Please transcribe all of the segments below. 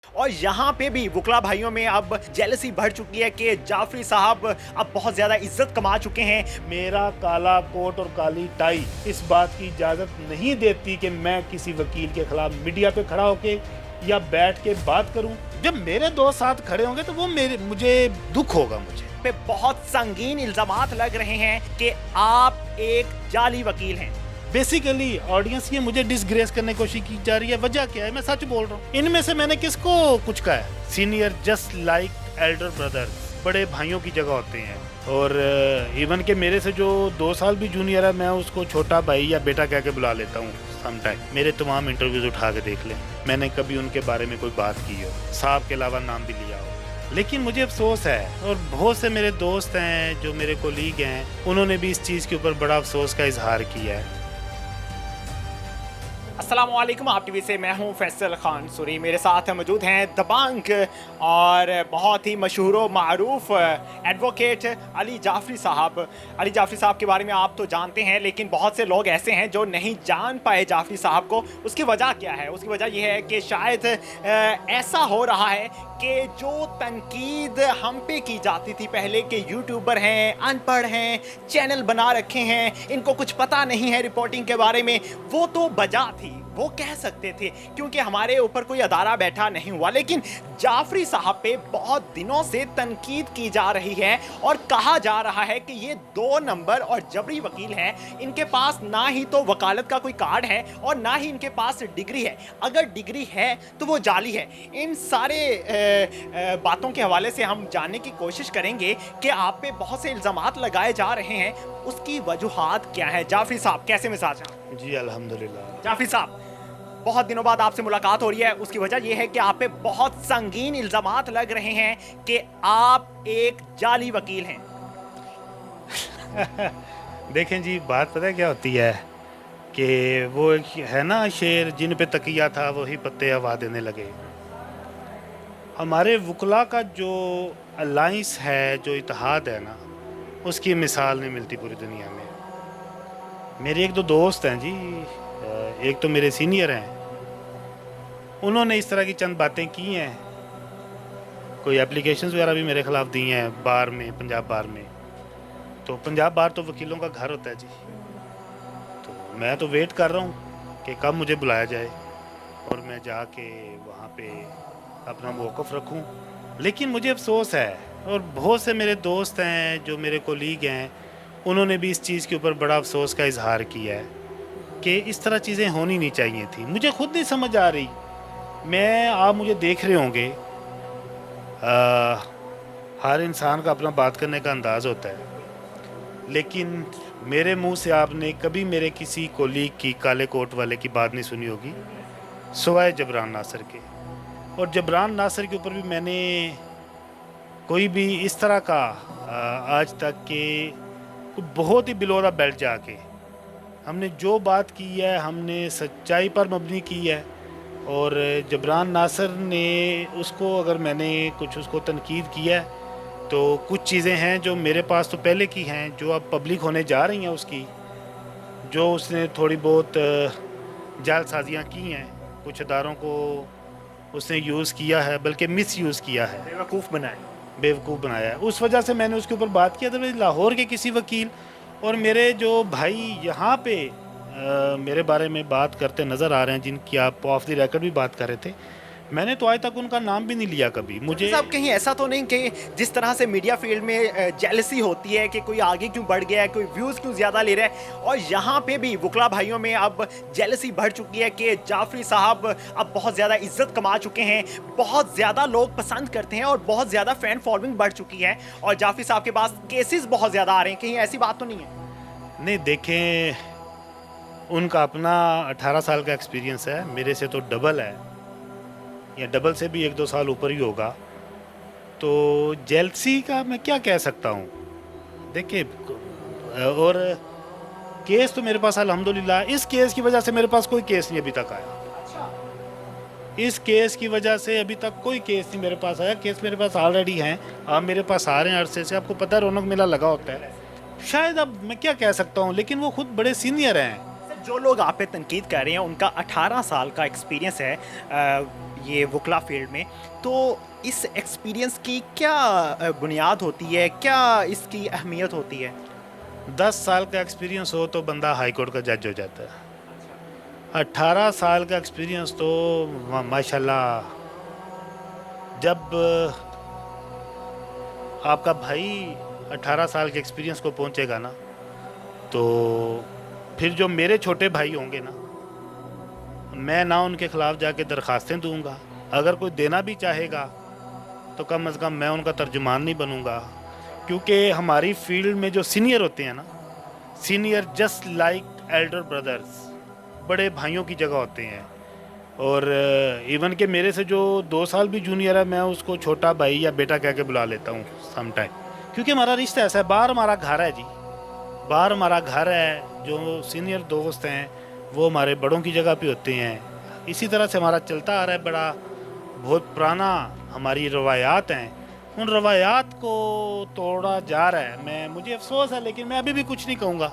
और यहाँ पे भी वकला भाइयों में अब जेलसी बढ़ चुकी है कि जाफरी साहब अब बहुत ज़्यादा इज्जत कमा चुके हैं। मेरा काला कोट और काली टाई इस बात की इजाज़त नहीं देती कि मैं किसी वकील के खिलाफ मीडिया पे खड़ा होके या बैठ के बात करूं। जब मेरे दोस्त साथ खड़े होंगे तो वो मुझे दुख होगा। मुझे पे बहुत संगीन इल्जामात लग रहे हैं कि आप एक जाली वकील हैं। बेसिकली ऑडियंस ये मुझे डिसग्रेस करने की कोशिश की जा रही है। वजह क्या है? मैं सच बोल रहा हूँ। इनमें से मैंने किसको कुछ कहा है? Senior just like Elder brother, बड़े भाइयों की जगह होते हैं। और इवन के मेरे से जो 2 साल भी जूनियर है, मैं उसको छोटा भाई या बेटा कह के बुला लेता हूँ समटाइम। मेरे तमाम इंटरव्यूज उठा के देख लें, मैंने कभी उनके बारे में कोई बात की हो, साहब के अलावा नाम भी लिया हो। लेकिन मुझे अफसोस है, और बहुत से मेरे दोस्त हैं जो मेरे कोलीग हैं, उन्होंने भी इस चीज़ के ऊपर बड़ा अफसोस का इजहार किया है। अस्सलामुअलैकुम, आप टीवी से मैं हूं फैसल खान सूरी। मेरे साथ मौजूद हैं दबंग और बहुत ही मशहूर व मारूफ एडवोकेट अली जाफरी साहब। अली जाफरी साहब के बारे में आप तो जानते हैं, लेकिन बहुत से लोग ऐसे हैं जो नहीं जान पाए जाफरी साहब को। उसकी वजह क्या है? उसकी वजह यह है कि शायद ऐसा हो रहा है कि जो तनकीद हम पे की जाती थी पहले के यूट्यूबर हैं, अनपढ़ हैं, चैनल बना रखे हैं, इनको कुछ पता नहीं है रिपोर्टिंग के बारे में, वो तो बजा थी, वो कह सकते थे क्योंकि हमारे ऊपर कोई अदारा बैठा नहीं हुआ। लेकिन जाफरी साहब पे बहुत दिनों से तनकीद की जा रही है और कहा जा रहा है कि ये 2 नंबर और जबरी वकील हैं। इनके पास ना ही तो वकालत का कोई कार्ड है और ना ही इनके पास डिग्री है। अगर डिग्री है तो वो जाली है। इन सारे बातों के हवाले से हम जानने की कोशिश करेंगे कि आप पे बहुत से इल्ज़ामात लगाए जा रहे हैं, उसकी वजूहात क्या है। जाफरी साहब, कैसे मिजाज हैं? जी अल्हम्दुलिल्लाह। जाफरी साहब, बहुत दिनों बाद आपसे मुलाकात हो रही है। उसकी वजह यह है कि आप पे बहुत संगीन इल्जामात लग रहे हैं कि आप एक जाली वकील हैं। देखें जी, बात पता है क्या होती है कि वो एक है ना शेर, जिन पे तकिया था वही पत्ते हवा देने लगे। हमारे वकला का जो अलाइंस है, जो इत्तेहाद है ना, उसकी मिसाल नहीं मिलती पूरी दुनिया में। मेरे 1-2 दोस्त हैं जी, एक तो मेरे सीनियर हैं, उन्होंने इस तरह की चंद बातें की हैं। कोई एप्लीकेशंस वगैरह भी मेरे ख़िलाफ़ दी हैं बार में, पंजाब बार में। तो पंजाब बार तो वकीलों का घर होता है जी। तो मैं तो वेट कर रहा हूँ कि कब मुझे बुलाया जाए और मैं जाके वहाँ पे अपना मौक़िफ़ रखूँ। लेकिन मुझे अफसोस है, और बहुत से मेरे दोस्त हैं जो मेरे कोलीग हैं, उन्होंने भी इस चीज़ के ऊपर बड़ा अफसोस का इजहार किया है कि इस तरह चीज़ें होनी नहीं चाहिए थी। मुझे खुद नहीं समझ आ रही। आप मुझे देख रहे होंगे, हर इंसान का अपना बात करने का अंदाज़ होता है, लेकिन मेरे मुंह से आपने कभी मेरे किसी कोलीग की, काले कोट वाले की बात नहीं सुनी होगी सिवाय जबरान नासिर के। और जबरान नासिर के ऊपर भी मैंने कोई भी इस तरह का आज तक के बहुत ही बिलो द बेल्ट जाके हमने जो बात की है, हमने सच्चाई पर मबनी की है। और जबरान नासिर ने उसको, अगर मैंने कुछ उसको तनकीद किया है, तो कुछ चीज़ें हैं जो मेरे पास तो पहले की हैं, जो अब पब्लिक होने जा रही हैं उसकी, जो उसने थोड़ी बहुत जालसाजियाँ की हैं, कुछ अदारों को उसने यूज़ किया है, बल्कि मिस यूज़ किया है, बेवकूफ़ बनाया है। उस वजह से मैंने उसके ऊपर बात किया। तो लाहौर के किसी वकील और मेरे जो भाई यहाँ पे मेरे बारे में बात करते नज़र आ रहे हैं, जिनकी आप ऑफ द रिकॉर्ड भी बात कर रहे थे, मैंने तो आज तक उनका नाम भी नहीं लिया कभी। मुझे साहब, कहीं ऐसा तो नहीं कि जिस तरह से मीडिया फील्ड में जेलसी होती है कि कोई आगे क्यों बढ़ गया है, कोई व्यूज़ क्यों ज़्यादा ले रहा है, और यहाँ पे भी वकला भाइयों में अब जेलसी बढ़ चुकी है कि जाफरी साहब अब बहुत ज़्यादा इज्जत कमा चुके हैं, बहुत ज़्यादा लोग पसंद करते हैं और बहुत ज़्यादा फ़ैन फॉलोइंग बढ़ चुकी है, और जाफरी साहब के पास केसेस बहुत ज़्यादा आ रहे हैं। कहीं ऐसी बात तो नहीं है? नहीं, देखें, उनका अपना 18 साल का एक्सपीरियंस है, मेरे से तो डबल है, या डबल से भी 1-2 साल ऊपर ही होगा। तो जेलसी का मैं क्या कह सकता हूँ? देखिए, और केस तो मेरे पास अल्हम्दुलिल्लाह, इस केस की वजह से मेरे पास कोई केस नहीं अभी तक आया। इस केस की वजह से अभी तक कोई केस नहीं मेरे पास आया। केस मेरे पास ऑलरेडी हैं, आप मेरे पास आ रहे हैं अरसे से। आपको पता है, रौनक मेला लगा होता है। शायद अब मैं क्या कह सकता हूँ, लेकिन वो खुद बड़े सीनियर हैं। जो लोग आप पे तनकीद कर रहे हैं, उनका 18 साल का एक्सपीरियंस है। ये वकला फील्ड में, तो इस एक्सपीरियंस की क्या बुनियाद होती है, क्या इसकी अहमियत होती है? 10 साल का एक्सपीरियंस हो तो बंदा हाई कोर्ट का जज हो जाता है। 18 साल का एक्सपीरियंस तो माशाल्लाह, जब आपका भाई 18 साल के एक्सपीरियंस को पहुंचेगा ना, तो फिर जो मेरे छोटे भाई होंगे ना, मैं ना उनके ख़िलाफ़ जाके दरख्वास्तें दूंगा। अगर कोई देना भी चाहेगा तो कम अज़ कम मैं उनका तर्जुमान नहीं बनूंगा, क्योंकि हमारी फील्ड में जो सीनियर होते हैं ना, senior just like Elder brothers, बड़े भाइयों की जगह होते हैं। और इवन के मेरे से जो 2 साल भी जूनियर है, मैं उसको छोटा भाई या बेटा कह के बुला लेता हूँ सम टाइम, क्योंकि हमारा रिश्ता ऐसा है। बाहर हमारा घर है जी, बाहर हमारा घर है। जो सीनियर दोस्त हैं वो हमारे बड़ों की जगह पे होते हैं। इसी तरह से हमारा चलता आ रहा है, बड़ा बहुत पुराना हमारी रवायात हैं। उन रवायात को तोड़ा जा रहा है। मुझे अफसोस है, लेकिन मैं अभी भी कुछ नहीं कहूँगा।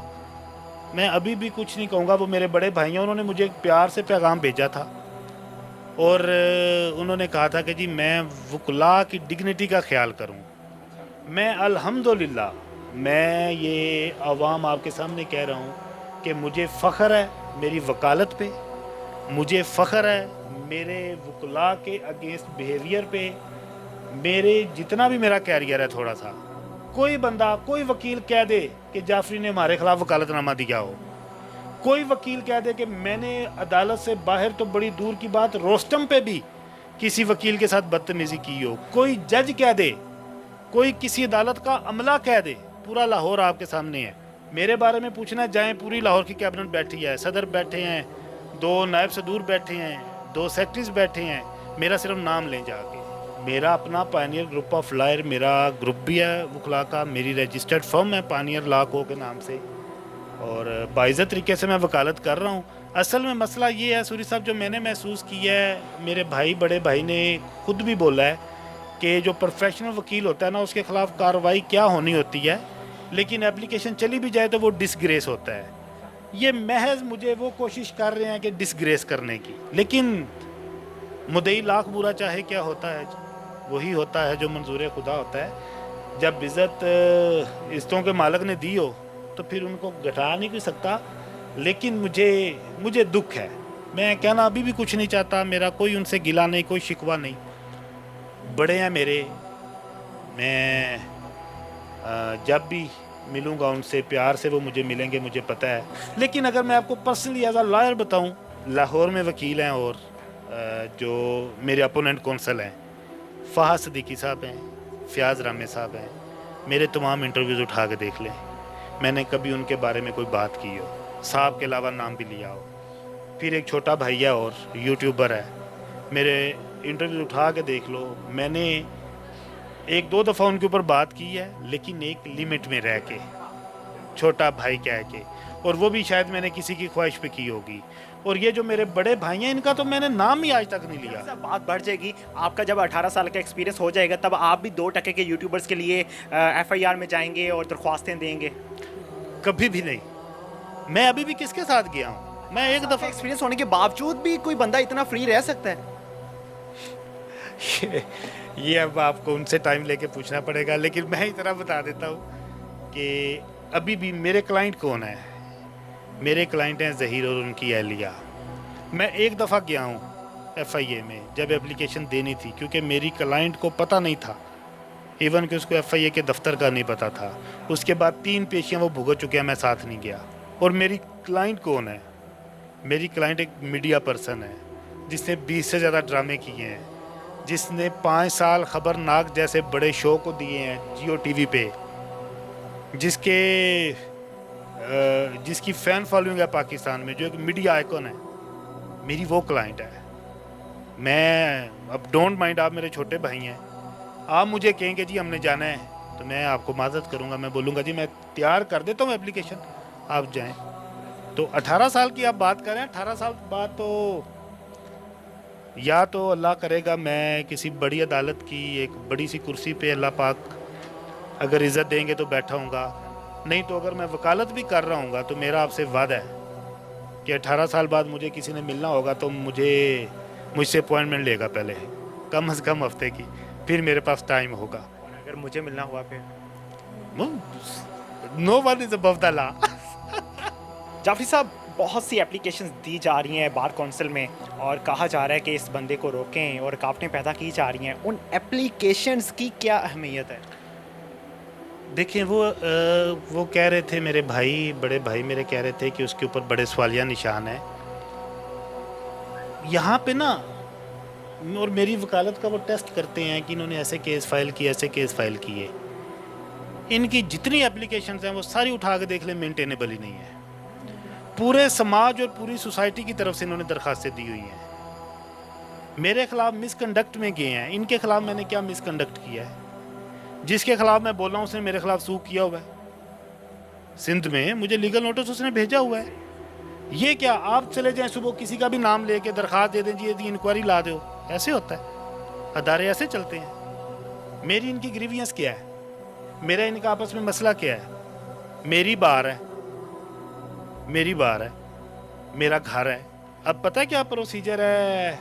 मैं अभी भी कुछ नहीं कहूँगा। वो मेरे बड़े भाई हैं, उन्होंने मुझे प्यार से पैगाम भेजा था और उन्होंने कहा था कि जी मैं वकला की डिग्निटी का ख्याल करूँ। मैं अल्हम्दुलिल्लाह, मैं ये अवाम आपके सामने कह रहा हूँ कि मुझे फ़ख्र है मेरी वकालत पे, मुझे फ़ख्र है मेरे वकला के अगेंस्ट बिहेवियर पे। मेरे जितना भी मेरा कैरियर है, थोड़ा सा कोई बंदा, कोई वकील कह दे कि जाफरी ने हमारे ख़िलाफ़ वकालतनामा दिया हो, कोई वकील कह दे कि मैंने अदालत से बाहर तो बड़ी दूर की बात रोस्टम पे भी किसी वकील के साथ बदतमीज़ी की हो, कोई जज कह दे, कोई किसी अदालत का अमला कह दे, पूरा लाहौर आपके सामने है। मेरे बारे में पूछना जाए, पूरी लाहौर की कैबिनेट बैठी है, सदर बैठे हैं, 2 नायब सदूर बैठे हैं, 2 सेक्रेटरीज बैठे हैं, मेरा सिर्फ नाम लें जाके। मेरा अपना पायनियर ग्रुप ऑफ लॉयर, मेरा ग्रुप भी है वकला का, मेरी रजिस्टर्ड फर्म है पायनियर लॉ को के नाम से, और बाइज़्ज़त तरीके से मैं वकालत कर रहा हूँ। असल में मसला ये है सूरी साहब, जो मैंने महसूस किया है, मेरे भाई, बड़े भाई ने खुद भी बोला है कि जो प्रोफेशनल वकील होता है ना, उसके ख़िलाफ़ कार्रवाई क्या होनी होती है, लेकिन एप्लीकेशन चली भी जाए तो वो डिसग्रेस होता है। ये महज मुझे वो कोशिश कर रहे हैं कि डिसग्रेस करने की, लेकिन मुद्दई लाख बुरा चाहे क्या होता है, वही होता है जो मंजूर खुदा होता है। जब इज़्ज़त इज़्ज़तों के मालिक ने दी हो तो फिर उनको घटा नहीं कर सकता। लेकिन मुझे दुख है, मैं कहना अभी भी कुछ नहीं चाहता, मेरा कोई उनसे गिला नहीं, कोई शिकवा नहीं, बड़े हैं मेरे। मैं जब भी मिलूँगा उनसे प्यार से वो मुझे मिलेंगे, मुझे पता है। लेकिन अगर मैं आपको पर्सनली एज अ लॉयर बताऊँ, लाहौर में वकील हैं और जो मेरे अपोनेंट कौंसल हैं, फ़ाहद सिद्दीकी साहब हैं, फ़याज़ रामे साहब हैं, मेरे तमाम इंटरव्यूज़ उठा के देख लें, मैंने कभी उनके बारे में कोई बात की हो, साहब के अलावा नाम भी लिया हो। फिर एक छोटा भैया और यूट्यूबर है, मेरे इंटरव्यू उठा के देख लो, मैंने 1-2 दफ़ा उनके ऊपर बात की है, लेकिन एक लिमिट में रह के, छोटा भाई कह के, और वो भी शायद मैंने किसी की ख्वाहिश पे की होगी। और ये जो मेरे बड़े भाई हैं, इनका तो मैंने नाम ही आज तक नहीं लिया। बात बढ़ जाएगी, आपका जब 18 साल का एक्सपीरियंस हो जाएगा तब आप भी 2% के यूट्यूबर्स के लिए FIR में जाएंगे और दरख्वास्तें देंगे? कभी भी नहीं। मैं अभी भी किसके साथ गया हूँ? मैं एक दफ़ा एक्सपीरियंस होने के बावजूद भी कोई बंदा इतना फ्री रह सकता है? ये अब आपको उनसे टाइम लेके पूछना पड़ेगा, लेकिन मैं इतना बता देता हूँ कि अभी भी मेरे क्लाइंट कौन है? मेरे क्लाइंट हैं ज़हीर और उनकी अहलिया। मैं एक दफ़ा गया हूँ FIA में जब एप्लीकेशन देनी थी, क्योंकि मेरी क्लाइंट को पता नहीं था, इवन कि उसको FIA के दफ्तर का नहीं पता था। उसके बाद 3 पेशियाँ वो भुगत चुके हैं, मैं साथ नहीं गया। और मेरी क्लाइंट कौन है? मेरी क्लाइंट एक मीडिया पर्सन है जिसने 20 से ज़्यादा ड्रामे किए हैं, जिसने 5 साल खबरनाक जैसे बड़े शो को दिए हैं जियो TV पे, जिसकी फ़ैन फॉलोइंग है पाकिस्तान में, जो एक मीडिया आइकॉन है। मेरी वो क्लाइंट है। मैं अब डोंट माइंड, आप मेरे छोटे भाई हैं, आप मुझे कहेंगे जी हमने जाना है, तो मैं आपको माजरत करूंगा, मैं बोलूँगा जी मैं तैयार कर देता हूँ एप्लीकेशन, आप जाएं। तो 18 साल की आप बात करें, 18 साल बाद तो या तो अल्लाह करेगा मैं किसी बड़ी अदालत की एक बड़ी सी कुर्सी पे अल्लाह पाक अगर इज़्ज़त देंगे तो बैठा हूँगा, नहीं तो अगर मैं वकालत भी कर रहा हूँगा तो मेरा आपसे वादा है कि 18 साल बाद मुझे किसी ने मिलना होगा तो मुझे मुझसे अपॉइंटमेंट लेगा पहले, कम से कम हफ्ते की, फिर मेरे पास टाइम होगा। अगर मुझे मिलना हुआ फिर? No one is above the law. Jafri sahab, बहुत सी एप्लीकेशंस दी जा रही हैं बार कौंसिल में और कहा जा रहा है कि इस बंदे को रोकें, और रुकावटें पैदा की जा रही हैं। उन एप्लीकेशंस की क्या अहमियत है? देखिए वो कह रहे थे, मेरे भाई, बड़े भाई मेरे कह रहे थे कि उसके ऊपर बड़े सवालिया निशान है यहाँ पे ना, और मेरी वकालत का वो टेस्ट करते हैं कि इन्होंने ऐसे केस फाइल किए, ऐसे केस फाइल किए। इनकी जितनी एप्लीकेशंस हैं वो सारी उठा के देख ले, मेंटेनेबल ही नहीं है। पूरे समाज और पूरी सोसाइटी की तरफ से इन्होंने दरखास्तें दी हुई हैं। मेरे खिलाफ मिसकंडक्ट में गए हैं, इनके खिलाफ मैंने क्या मिसकंडक्ट किया है? जिसके खिलाफ मैं बोल रहा हूँ उसने मेरे खिलाफ सू किया हुआ है। सिंध में मुझे लीगल नोटिस उसने भेजा हुआ है। ये क्या आप चले जाएं सुबह किसी का भी नाम लेके दरखास्त दे दें, जी यदि इंक्वायरी ला दो, ऐसे होता है? अदारे ऐसे चलते हैं? मेरी इनकी ग्रीवियंस क्या है? मेरा इनका आपस में मसला क्या है? मेरी बार है, मेरी बार है, मेरा घर है। अब पता है क्या प्रोसीजर है?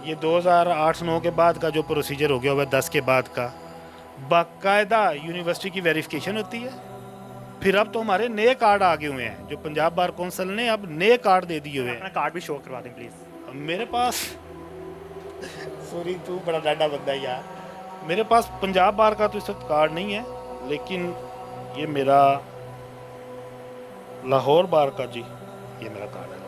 ये 2008-9 के बाद का जो प्रोसीजर हो गया हुआ है, 10 के बाद का, बाकायदा यूनिवर्सिटी की वेरिफिकेशन होती है। फिर अब तो हमारे नए कार्ड आ गए हुए हैं, जो पंजाब बार कौंसिल ने अब नए कार्ड दे दिए हुए हैं। अपना कार्ड भी शो करवा दें प्लीज़। मेरे पास सॉरी, तू बड़ा डाडा बंदा है यार। मेरे पास पंजाब बार का तो इस वक्त कार्ड नहीं है, लेकिन ये मेरा लाहौर बार का, जी ये मेरा कार्ड है।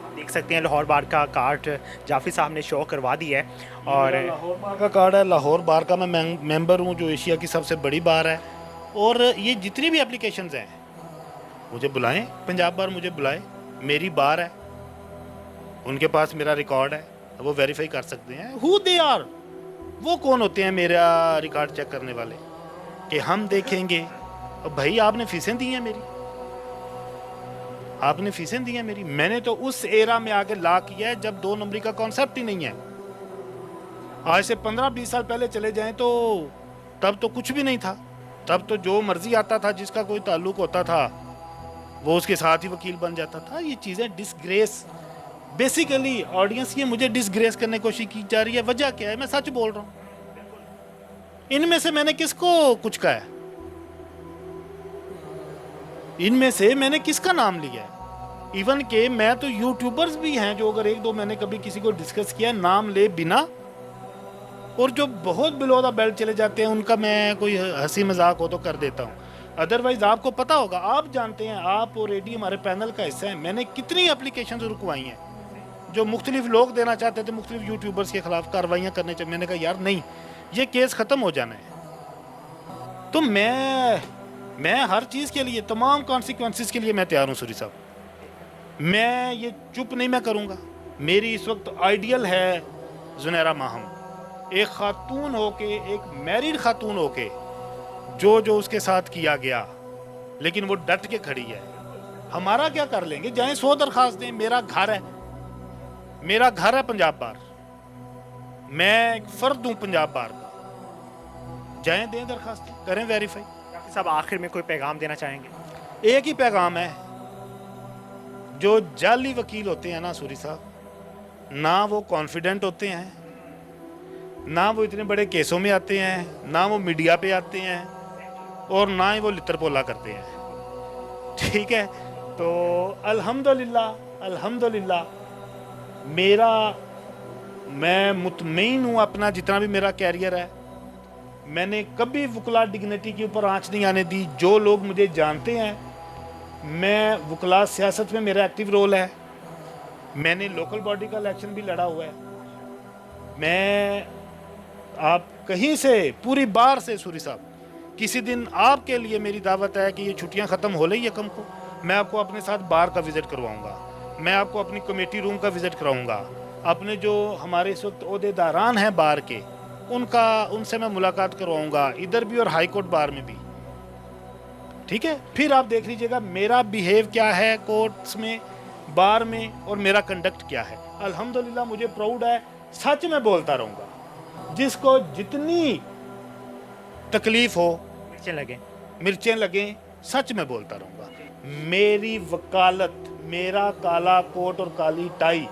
आप देख सकते हैं लाहौर बार का कार्ड जाफरी साहब ने शो करवा दिया है। और लाहौर बार का कार्ड है। लाहौर बार का मैं मेंबर हूँ, जो एशिया की सबसे बड़ी बार है। और ये जितनी भी एप्लीकेशंस हैं मुझे बुलाएं, पंजाब बार मुझे बुलाए, मेरी बार है, उनके पास मेरा रिकॉर्ड है, वो वेरीफाई कर सकते हैं हु दे आर। वो कौन होते हैं मेरा रिकॉर्ड चेक करने वाले कि हम देखेंगे? अब भाई आपने फीसें दी हैं मेरी, आपने फीसें दी हैं मेरी। मैंने तो उस एरा में आके ला किया है जब 2 नंबरी का कॉन्सेप्ट ही नहीं है। आज से 15-20 साल पहले चले जाएं तो तब तो कुछ भी नहीं था। तब तो जो मर्जी आता था, जिसका कोई ताल्लुक होता था वो उसके साथ ही वकील बन जाता था। ये चीज़ें डिसग्रेस, बेसिकली ऑडियंस ये मुझे डिसग्रेस करने की कोशिश की जा रही है। वजह क्या है? मैं सच बोल रहा हूँ। इनमें से मैंने किसको कुछ कहा है? इनमें से मैंने किसका नाम लिया है? इवन के मैं तो यूट्यूबर्स भी हैं जो अगर 1-2 मैंने कभी किसी को डिस्कस किया नाम ले बिना, और जो बहुत बिलो द बेल्ट चले जाते हैं उनका मैं कोई हंसी मजाक हो तो कर देता हूँ। अदरवाइज आपको पता होगा, आप जानते हैं, आप ऑलरेडी हमारे पैनल का हिस्सा है, मैंने कितनी एप्लीकेशन रुकवाई हैं जो मुख्तलिफ लोग देना चाहते थे, मुख्तलिफ यूट्यूबर्स के खिलाफ कार्रवाइयाँ करने चाहिए। मैंने कहा यार नहीं, ये केस ख़त्म हो जाना है। तो मैं हर चीज़ के लिए, तमाम कॉन्सिक्वेंसेस के लिए मैं तैयार हूँ सूरी साहब। मैं ये चुप नहीं मैं करूँगा। मेरी इस वक्त आइडियल है जुनैरा माहम, एक खातून होके, एक मैरिड खातून होके, जो उसके साथ किया गया, लेकिन वो डट के खड़ी है। हमारा क्या कर लेंगे? जाए 100 दरखास्त दें, मेरा घर है, मेरा घर है पंजाब बार, मैं एक फर्द हूँ पंजाब बार का। जाए दें दरखास्त, करें वेरीफाई। जाफरी साहब, आखिर में कोई पैगाम देना चाहेंगे? एक ही पैगाम है, जो जाली वकील होते हैं ना सूरी साहब, ना वो कॉन्फिडेंट होते हैं, ना वो इतने बड़े केसों में आते हैं, ना वो मीडिया पे आते हैं, और ना ही वो लितर पोला करते हैं। ठीक है, तो अल्हम्दुलिल्लाह अल्हम्दुलिल्लाह मैं मुतमईन हूँ अपना जितना भी मेरा कैरियर है। मैंने कभी वकला डिग्निटी के ऊपर आंच नहीं आने दी। जो लोग मुझे जानते हैं, मैं वकला सियासत में मेरा एक्टिव रोल है। मैंने लोकल बॉडी का इलेक्शन भी लड़ा हुआ है। मैं आप कहीं से पूरी बार से सूरी साहब, किसी दिन आपके लिए मेरी दावत है कि ये छुट्टियां ख़त्म हो रही है कम को, मैं आपको अपने साथ बार का विज़िट करवाऊंगा। मैं आपको अपनी कमेटी रूम का विज़िट कराऊंगा। अपने जो हमारे इस वक्त ओहदेदारान हैं बार के, उनसे मैं मुलाकात करवाऊंगा, इधर भी और हाई कोर्ट बार में भी। ठीक है, फिर आप देख लीजिएगा मेरा बिहेव क्या है कोर्ट्स में, बार में, और मेरा कंडक्ट क्या है। अल्हम्दुलिल्लाह मुझे प्राउड है, सच में बोलता रहूँगा। जिसको जितनी तकलीफ हो, मिर्चें लगें, सच में बोलता रहूँगा। मेरी वकालत, मेरा काला कोट और काली टाई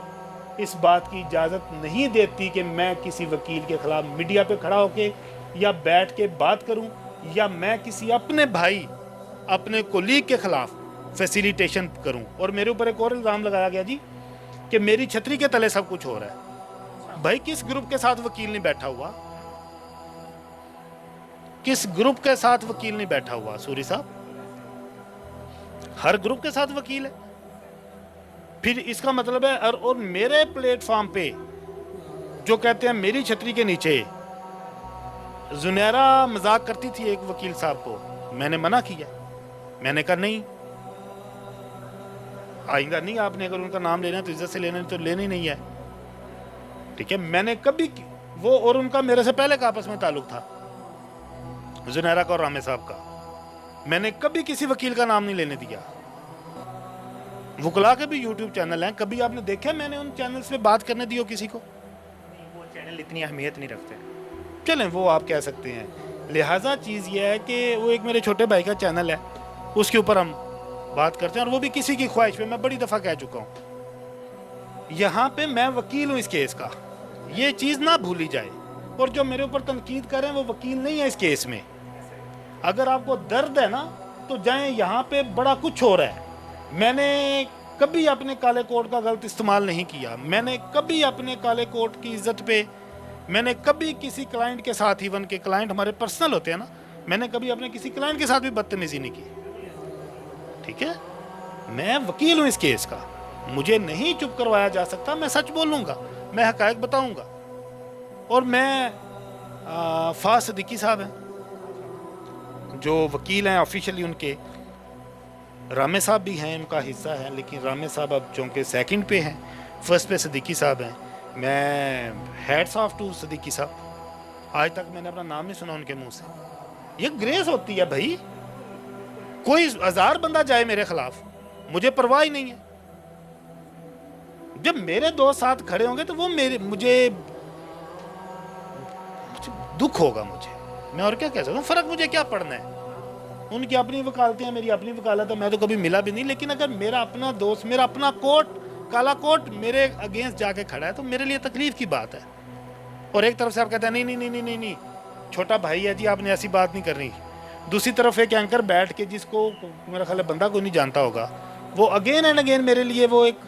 इस बात की इजाज़त नहीं देती कि मैं किसी वकील के ख़िलाफ़ मीडिया पे खड़ा होके या बैठ के बात करूं, या मैं किसी अपने भाई, अपने कोलीग के ख़िलाफ़ फैसिलिटेशन करूं। और मेरे ऊपर एक और इल्ज़ाम लगाया गया जी कि मेरी छतरी के तले सब कुछ हो रहा है। भाई किस ग्रुप के साथ वकील नहीं बैठा हुआ? किस ग्रुप के साथ वकील नहीं बैठा हुआ सूरी साहब? हर ग्रुप के साथ वकील है। फिर इसका मतलब है और मेरे प्लेटफॉर्म पे जो कहते हैं मेरी छतरी के नीचे जुनैरा मजाक करती थी एक वकील साहब को, मैंने मना किया। मैंने कहा नहीं, आएगा नहीं, आपने अगर उनका नाम लेना है तो इज्जत से लेना, तो लेना ही नहीं है, ठीक है। मैंने कभी वो और उनका मेरे से पहले का आपस में ताल्लुक था, जुनैरा का और रामे साहब का। मैंने कभी किसी वकील का नाम नहीं लेने दिया। वकला के भी यूट्यूब चैनल हैं, कभी आपने देखा मैंने उन चैनल्स पे बात करने दी हो किसी को? वो चैनल इतनी अहमियत नहीं रखते। चलें वो आप कह सकते हैं। लिहाजा चीज़ ये है कि वो एक मेरे छोटे भाई का चैनल है, उसके ऊपर हम बात करते हैं, और वो भी किसी की ख्वाहिश पे। मैं बड़ी दफ़ा कह चुका हूँ यहाँ पे मैं वकील हूँ इस केस का, ये चीज़ ना भूली जाए। और जो मेरे ऊपर तनकीद करें वो वकील नहीं है इस केस में। अगर आपको दर्द है ना तो जाएं, यहाँ पे बड़ा कुछ हो रहा है। मैंने कभी अपने काले कोट का गलत इस्तेमाल नहीं किया। मैंने कभी अपने काले कोट की इज्जत पे, मैंने कभी किसी क्लाइंट के साथ, इवन के क्लाइंट हमारे पर्सनल होते हैं ना, मैंने कभी अपने किसी क्लाइंट के साथ भी बदतमीजी नहीं की, ठीक है। मैं वकील हूँ इस केस का, मुझे नहीं चुप करवाया जा सकता। मैं सच बोलूँगा, मैं हकायक बताऊँगा। और मैं फाज सिद्दीकी साहब हैं जो वकील हैं ऑफिशियली, उनके रामे साहब भी हैं, उनका हिस्सा है, लेकिन रामे साहब अब चूँकि सेकंड पे हैं, फर्स्ट पे सिद्दीकी साहब हैं। मैं हैट्स ऑफ टू सिद्दीकी साहब, आज तक मैंने अपना नाम नहीं सुना उनके मुंह से। ये ग्रेस होती है भाई, कोई 1000 बंदा जाए मेरे खिलाफ, मुझे परवाह ही नहीं है। जब मेरे दोस्त साथ खड़े होंगे तो वो मुझे दुख होगा। मैं और क्या कह सकता हूँ, फर्क मुझे क्या पड़ना है। उनकी अपनी वकालतें हैं, मेरी अपनी वकालत है, मैं तो कभी मिला भी नहीं। लेकिन अगर मेरा अपना दोस्त, मेरा अपना कोट, काला कोट मेरे अगेंस्ट जाके खड़ा है तो मेरे लिए तकलीफ की बात है। और एक तरफ से आप कहते हैं नहीं नहीं नहीं नहीं नहीं नहीं, छोटा भाई है जी, आपने ऐसी बात नहीं करनी। दूसरी तरफ एक एंकर बैठ के, जिसको मेरा ख्याल है बंदा कोई नहीं जानता होगा, वो अगेन एंड अगेन मेरे लिए वो एक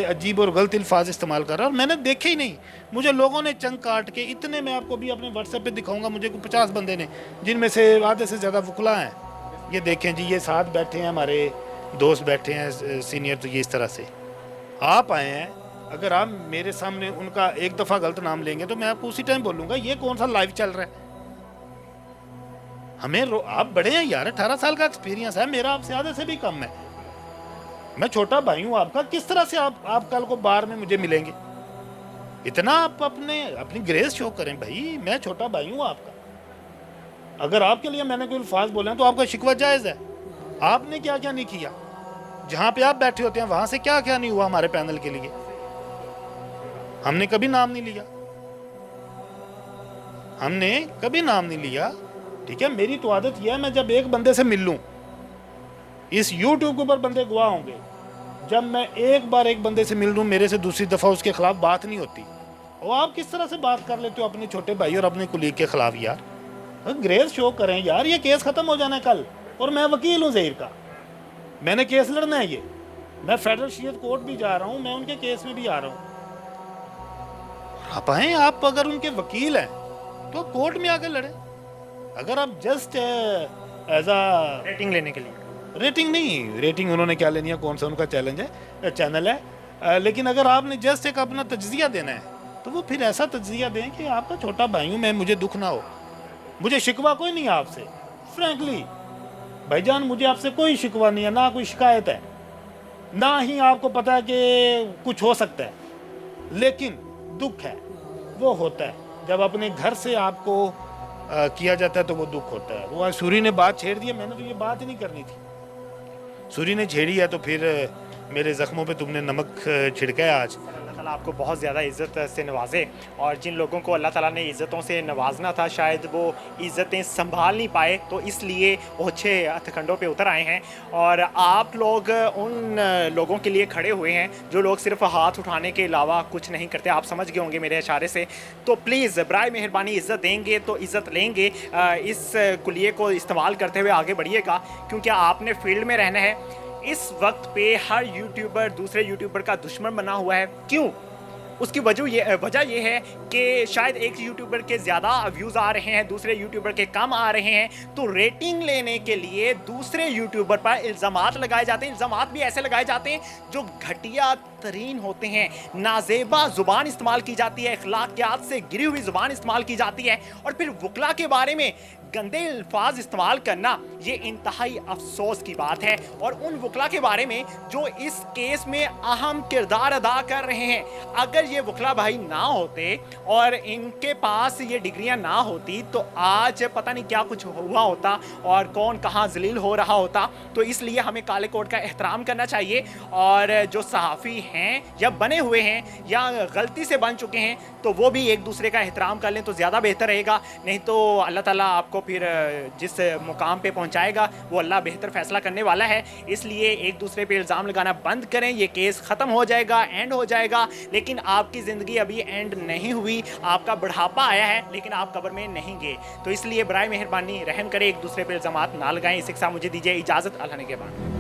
अजीब और गलत अल्फाज इस्तेमाल कर रहा है। और मैंने देखे ही नहीं, मुझे लोगों ने चंग काट के इतने, मैं आपको भी अपने व्हाट्सएप पे दिखाऊंगा, मुझे 50 बंदे ने, जिनमें से आधे से ज़्यादा वकला हैं। ये देखें जी, ये साथ बैठे हैं, हमारे दोस्त बैठे हैं सीनियर। तो ये इस तरह से आप आए हैं, अगर आप मेरे सामने उनका एक दफ़ा गलत नाम लेंगे तो मैं आपको उसी टाइम बोलूँगा ये कौन सा लाइव चल रहा है। हमें आप बड़े हैं यार, 18 साल का एक्सपीरियंस है मेरा, आपसे आधे से भी कम है। मैं छोटा भाई हूँ आपका, किस तरह से आप कल को बार में मुझे मिलेंगे? इतना आप अपनी ग्रेस शो करें भाई, मैं छोटा भाई हूँ आपका। अगर आपके लिए मैंने कोई अल्फाज बोले हैं तो आपका शिकवा जायज़ है। आपने क्या क्या नहीं किया, जहाँ पे आप बैठे होते हैं वहाँ से क्या क्या नहीं हुआ हमारे पैनल के लिए। हमने कभी नाम नहीं लिया, हमने कभी नाम नहीं लिया, ठीक है। मेरी तो आदत यह है, मैं जब एक बंदे से मिल लूँ, इस यूट्यूब के ऊपर बंदे गवाह होंगे, जब मैं एक बार एक बंदे से मिल लूँ, मेरे से दूसरी दफ़ा उसके खिलाफ बात नहीं होती। और आप किस तरह से बात कर लेते हो अपने छोटे भाई और अपने कुलीग के खिलाफ? यार ग्रेस शो करें यार, ये केस ख़त्म हो जाना है कल। और मैं वकील हूँ ज़हीर का, मैंने केस लड़ना है। ये मैं फेडरल शरीयत कोर्ट भी जा रहा हूँ, मैं उनके केस में भी आ रहा हूँ। आप आए, आप अगर उनके वकील हैं तो कोर्ट में आकर लड़े। अगर आप जस्ट एज अ रेटिंग लेने के लिए, रेटिंग नहीं, रेटिंग उन्होंने क्या लेनी है, कौन सा उनका चैनल है, लेकिन अगर आपने जस्ट एक अपना तज्जिया देना है तो वो फिर ऐसा तज्जिया दें कि आपका छोटा भाई हूँ मैं, मुझे दुख ना हो। मुझे शिकवा कोई नहीं है आपसे, फ्रैंकली भाईजान, मुझे आपसे कोई शिकवा नहीं है, ना कोई शिकायत है, ना ही आपको पता है कि कुछ हो सकता है। लेकिन दुख है, वो होता है जब अपने घर से आपको किया जाता है तो वो दुख होता है। वो आज सूरी ने बात छेड़ दी, मैंने तो ये बात ही नहीं करनी थी। सूरी ने छेड़ी है तो फिर मेरे ज़ख्मों पे तुमने नमक छिड़का है आज। अल्लाह ताला ताला आपको बहुत ज़्यादा इज़्ज़त से नवाजे, और जिन लोगों को अल्लाह ताला ने इज़्ज़तों से नवाजना था शायद वो इज़्ज़तें संभाल नहीं पाए, तो इसलिए ओछे हथकंडों पे उतर आए हैं। और आप लोग उन लोगों के लिए खड़े हुए हैं जो लोग सिर्फ हाथ उठाने के अलावा कुछ नहीं करते। आप समझ गए होंगे मेरे इशारे से। तो प्लीज़ बराए मेहरबानी इज़्ज़त देंगे तो इज़्ज़त लेंगे, इस कुलिये को इस्तेमाल करते हुए आगे बढ़िएगा, क्योंकि आपने फील्ड में रहना है। इस वक्त पे हर यूट्यूबर दूसरे यूट्यूबर का दुश्मन बना हुआ है। क्यों? उसकी वजह ये है कि शायद एक यूट्यूबर के ज़्यादा व्यूज़ आ रहे हैं, दूसरे यूट्यूबर के कम आ रहे हैं, तो रेटिंग लेने के लिए दूसरे यूट्यूबर पर इल्ज़ामात लगाए जाते हैं। इल्ज़ामात भी ऐसे लगाए जाते हैं जो घटिया तरीन होते हैं, नाजेबा ज़ुबान इस्तेमाल की जाती है, अखलाकियात से गिरी हुई ज़ुबान इस्तेमाल की जाती है, और फिर वकला के बारे में गंदे अल्फाज इस्तेमाल करना ये इंतहाई अफसोस की बात है। और उन वकला के बारे में जो इस केस में अहम किरदार अदा कर रहे हैं, अगर ये वकला भाई ना होते और इनके पास ये डिग्रियां ना होती तो आज पता नहीं क्या कुछ हुआ होता और कौन कहाँ जलील हो रहा होता। तो इसलिए हमें काले कोट का एहतराम करना चाहिए, और जो सहाफ़ी हैं या बने हुए हैं या गलती से बन चुके हैं तो वो भी एक दूसरे का एहतराम कर लें तो ज़्यादा बेहतर रहेगा। नहीं तो अल्लाह ताला आपको फिर जिस मुकाम पे पहुंचाएगा वो अल्लाह बेहतर फैसला करने वाला है। इसलिए एक दूसरे पे इल्ज़ाम लगाना बंद करें, ये केस ख़त्म हो जाएगा, एंड हो जाएगा। लेकिन आपकी ज़िंदगी अभी एंड नहीं हुई, आपका बुढ़ापा आया है लेकिन आप कब्र में नहीं गए। तो इसलिए बराए मेहरबानी रहम करें, एक दूसरे पे इल्ज़ामात ना लगाएं। इसी के साथ मुझे दीजिए इजाज़त। अल्लाह ने के बाद।